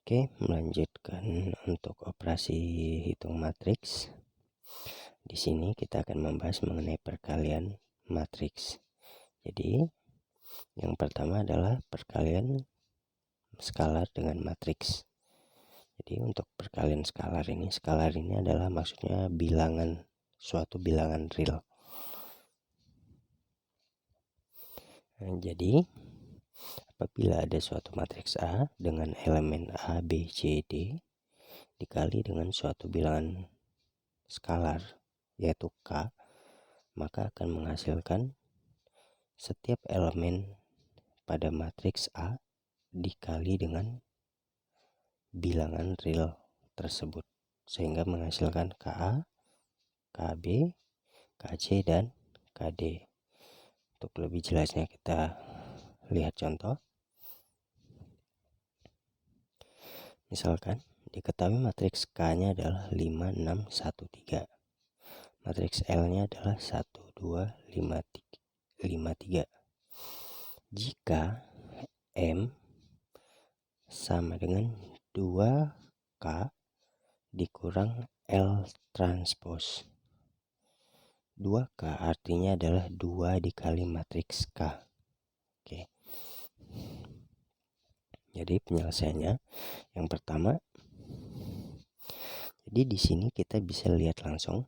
Oke, melanjutkan untuk operasi hitung matriks. Di sini kita akan membahas mengenai perkalian matriks. Jadi, yang pertama adalah perkalian skalar dengan matriks. Jadi, untuk perkalian skalar ini adalah maksudnya bilangan, suatu bilangan real. Nah, jadi apabila ada suatu matriks A dengan elemen A, B, C, D dikali dengan suatu bilangan skalar yaitu K, maka akan menghasilkan setiap elemen pada matriks A dikali dengan bilangan real tersebut sehingga menghasilkan KA, KB, KC, dan KD. Untuk lebih jelasnya kita lihat contoh. Misalkan diketahui matriks K-nya adalah 5, 6, 1, 3. Matriks L-nya adalah 1, 2, 5, 3. Jika M sama dengan 2K dikurang L transpose. 2K artinya adalah 2 dikali matriks K. Oke. Jadi penyelesaiannya yang pertama, jadi di sini kita bisa lihat langsung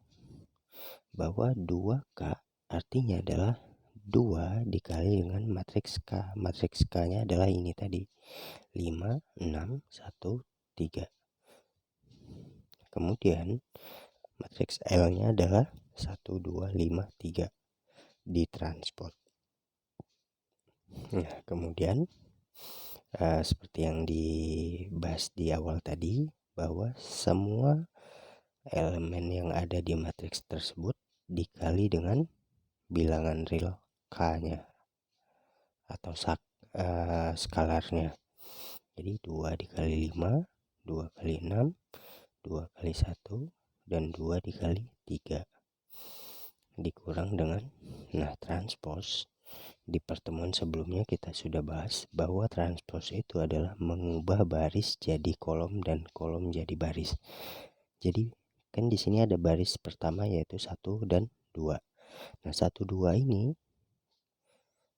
bahwa 2K artinya adalah 2 dikali dengan matriks K. Matriks K-nya adalah ini tadi, 5, 6, 1, 3. Kemudian matriks L-nya adalah 1, 2, 5, 3 ditransport. Nah, kemudian seperti yang dibahas di awal tadi, bahwa semua elemen yang ada di matriks tersebut dikali dengan bilangan real K-nya atau skalarnya. Jadi 2 dikali 5, 2 kali 6, 2 kali 1, dan 2 dikali 3 dikurang dengan transpose. Di pertemuan sebelumnya kita sudah bahas bahwa transpose itu adalah mengubah baris jadi kolom dan kolom jadi baris. Jadi kan di sini ada baris pertama yaitu 1 dan 2. Nah, 1, 2 ini,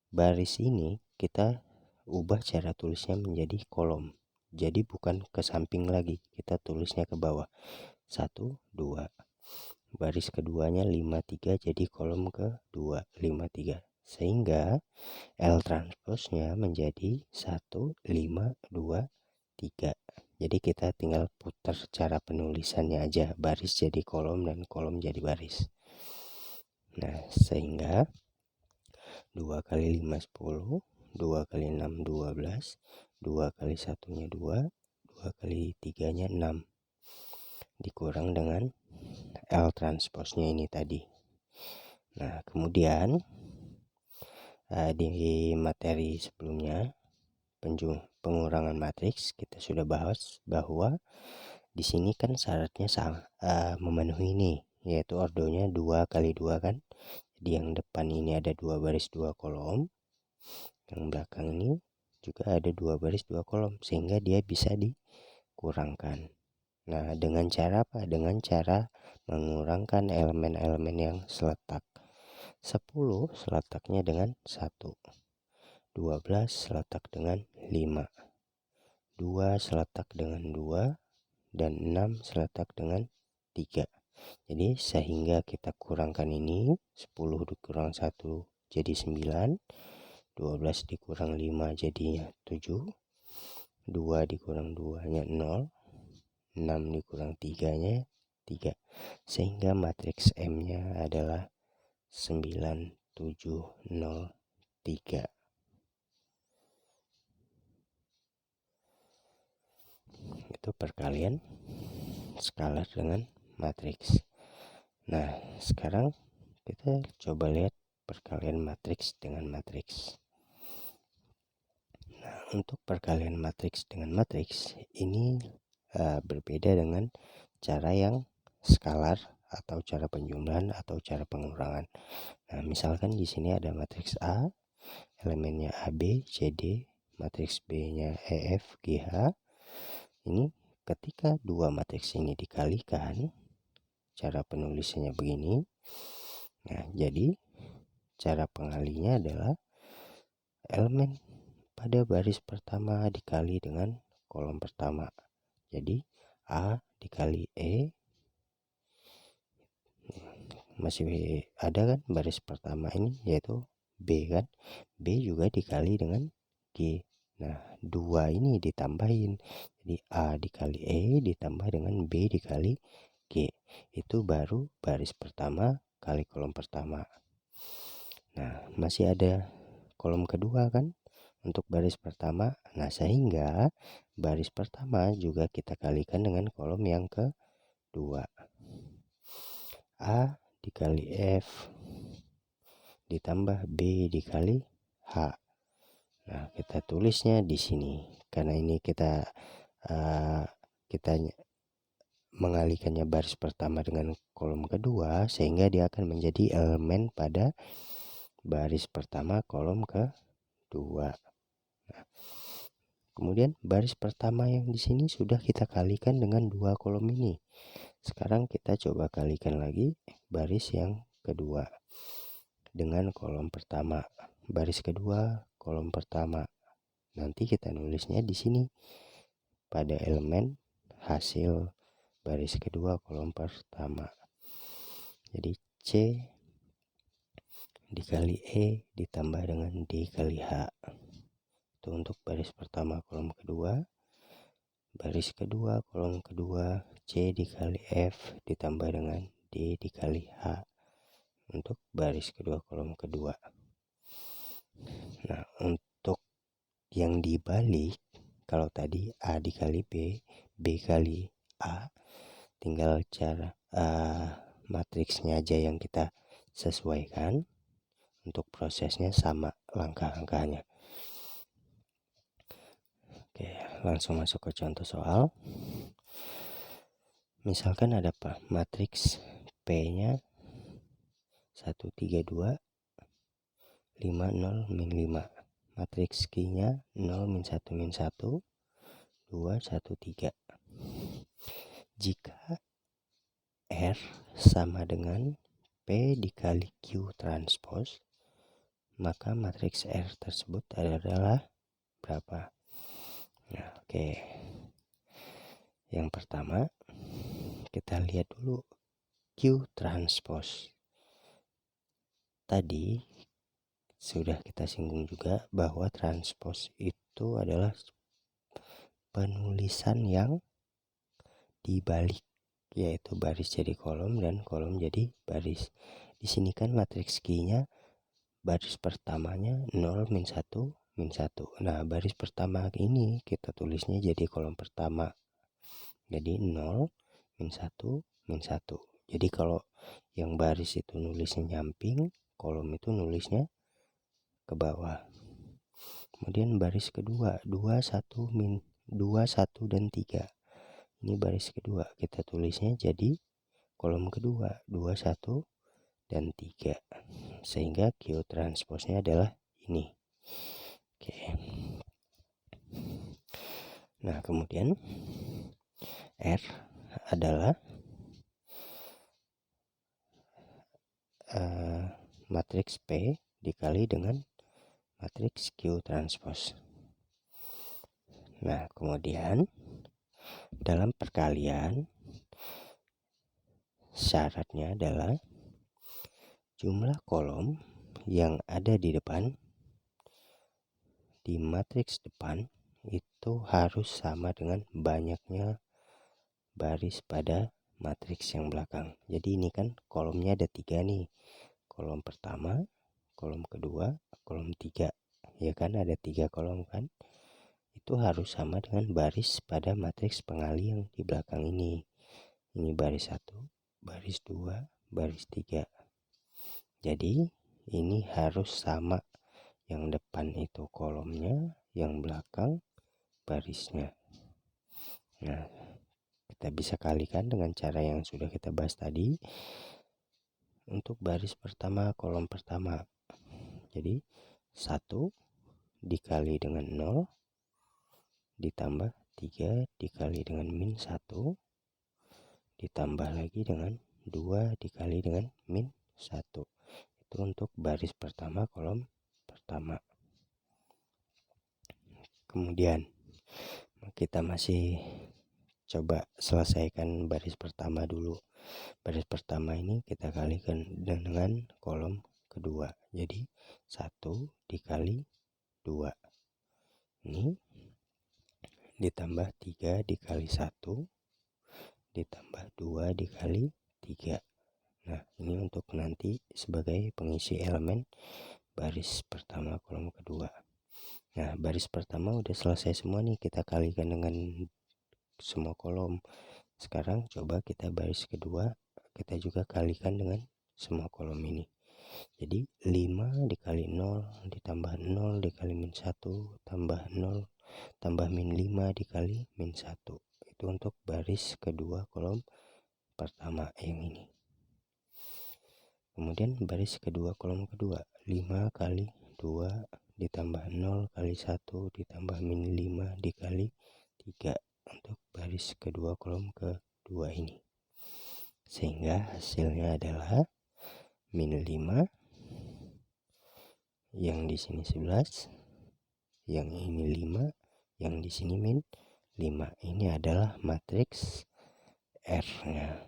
baris ini kita ubah cara tulisnya menjadi kolom. Jadi bukan ke samping lagi, kita tulisnya ke bawah. 1, 2. Baris keduanya 5, 3, jadi kolom ke-2, 5, 3. Sehingga L transposnya menjadi 1, 5, 2, 3. Jadi kita tinggal putar cara penulisannya aja. Baris jadi kolom dan kolom jadi baris. Nah, sehingga 2 kali 5, 10. 2 kali 6, 12. 2 kali 1-nya 2. 2 kali 3-nya 6. Dikurang dengan L transposnya ini tadi. Nah, kemudian di materi sebelumnya pengurangan matriks kita sudah bahas bahwa di sini kan syaratnya memenuhi ini, yaitu ordonya 2 kali 2 kan. Jadi yang depan ini ada 2 baris 2 kolom, yang belakang ini juga ada 2 baris 2 kolom, sehingga dia bisa dikurangkan. Nah, dengan cara apa? Dengan cara mengurangkan elemen-elemen yang seletak. 10 seletaknya dengan 1, 12 seletak dengan 5, 2 seletak dengan 2, dan 6 seletak dengan 3. Jadi sehingga kita kurangkan ini, 10 dikurang 1 jadi 9, 12 dikurang 5 jadinya 7, 2 dikurang 2 nya 0, 6 dikurang 3 nya 3. Sehingga matriks M nya adalah 9, 7, 0, 3. Itu perkalian skalar dengan matriks. Nah, sekarang kita coba lihat perkalian matriks dengan matriks. Nah, untuk perkalian matriks dengan matriks ini berbeda dengan cara yang skalar atau cara penjumlahan atau cara pengurangan. Nah, misalkan di sini ada matriks A, elemennya AB, CD, matriks B-nya EF, GH, Ini ketika dua matriks ini dikalikan, cara penulisannya begini. Nah, jadi cara pengalinya adalah elemen pada baris pertama dikali dengan kolom pertama. Jadi A dikali E, masih ada kan baris pertama ini, yaitu B kan. B juga dikali dengan G. Nah, 2 ini ditambahin. Jadi A dikali E ditambah dengan B dikali G. Itu baru baris pertama kali kolom pertama. Nah, masih ada kolom kedua kan untuk baris pertama. Nah, sehingga baris pertama juga kita kalikan dengan kolom yang kedua. A dikali F ditambah B dikali H. Nah, kita tulisnya di sini karena ini kita mengalihkannya baris pertama dengan kolom kedua, sehingga dia akan menjadi elemen pada baris pertama kolom kedua. Nah, kemudian baris pertama yang di sini sudah kita kalikan dengan dua kolom ini. Sekarang kita coba kalikan lagi baris yang kedua dengan kolom pertama. Baris kedua, kolom pertama. Nanti kita nulisnya di sini pada elemen hasil baris kedua kolom pertama. Jadi C dikali E ditambah dengan D kali H. Itu untuk baris pertama kolom kedua. Baris kedua kolom kedua, C dikali F ditambah dengan D dikali H. Untuk baris kedua kolom kedua. Nah, untuk yang dibalik, kalau tadi A dikali B, B kali A, tinggal cara matriksnya aja yang kita sesuaikan. Untuk prosesnya sama langkah-langkahnya. Oke, langsung masuk ke contoh soal. Misalkan ada apa? Matriks P-nya 1 3 2 5 0 min 5. Matriks Q-nya 0 min 1 min 1 2 1 3. Jika R sama dengan P dikali Q transpose, maka matriks R tersebut adalah berapa? Nah, oke. Yang pertama, kita lihat dulu Q transpose. Tadi sudah kita singgung juga bahwa transpose itu adalah penulisan yang dibalik, yaitu baris jadi kolom dan kolom jadi baris. Di sini kan matriks Q-nya baris pertamanya 0 min 1 min 1. Nah, baris pertama ini kita tulisnya jadi kolom pertama. Jadi 0 min 1 min 1. Jadi kalau yang baris itu nulisnya nyamping, kolom itu nulisnya ke bawah. Kemudian baris kedua 2 1 min 2 1 dan 3. Ini baris kedua, kita tulisnya jadi kolom kedua 2 1 dan 3. Sehingga Q transposnya adalah ini. Oke. Nah, kemudian R adalah matriks P dikali dengan matriks Q transpose. Nah, kemudian dalam perkalian syaratnya adalah jumlah kolom yang ada di depan di matriks depan itu harus sama dengan banyaknya baris pada matriks yang belakang. Jadi ini kan kolomnya ada 3 nih. Kolom pertama, kolom kedua, kolom 3. Ya kan, ada 3 kolom kan. Itu harus sama dengan baris pada matriks pengali yang di belakang ini. Ini baris 1, baris 2, baris 3. Jadi ini harus sama. Yang depan itu kolomnya, yang belakang barisnya. Nah, kita bisa kalikan dengan cara yang sudah kita bahas tadi. Untuk baris pertama, kolom pertama. Jadi 1 dikali dengan 0 ditambah 3 dikali dengan min 1 ditambah lagi dengan 2 dikali dengan min 1. Itu untuk baris pertama kolom pertama. Kemudian kita masih coba selesaikan baris pertama dulu. Baris pertama ini kita kalikan dengan kolom kedua. Jadi 1 dikali 2 ini ditambah 3 dikali 1 ditambah 2 dikali 3. Nah, ini untuk nanti sebagai pengisi elemen baris pertama kolom kedua. Nah, baris pertama udah selesai semua nih, kita kalikan dengan semua kolom. Sekarang coba kita baris kedua, kita juga kalikan dengan semua kolom ini. Jadi 5 dikali 0 ditambah 0 dikali min 1 tambah 0 tambah min 5 dikali min 1. Itu untuk baris kedua kolom pertama yang ini. Kemudian baris kedua kolom kedua, 5 kali 2 ditambah 0 kali 1 ditambah min 5 dikali 3 untuk baris kedua kolom kedua ini. Sehingga hasilnya adalah min 5, yang di sini 11, yang ini 5, yang di sini min 5. Ini adalah matriks R-nya.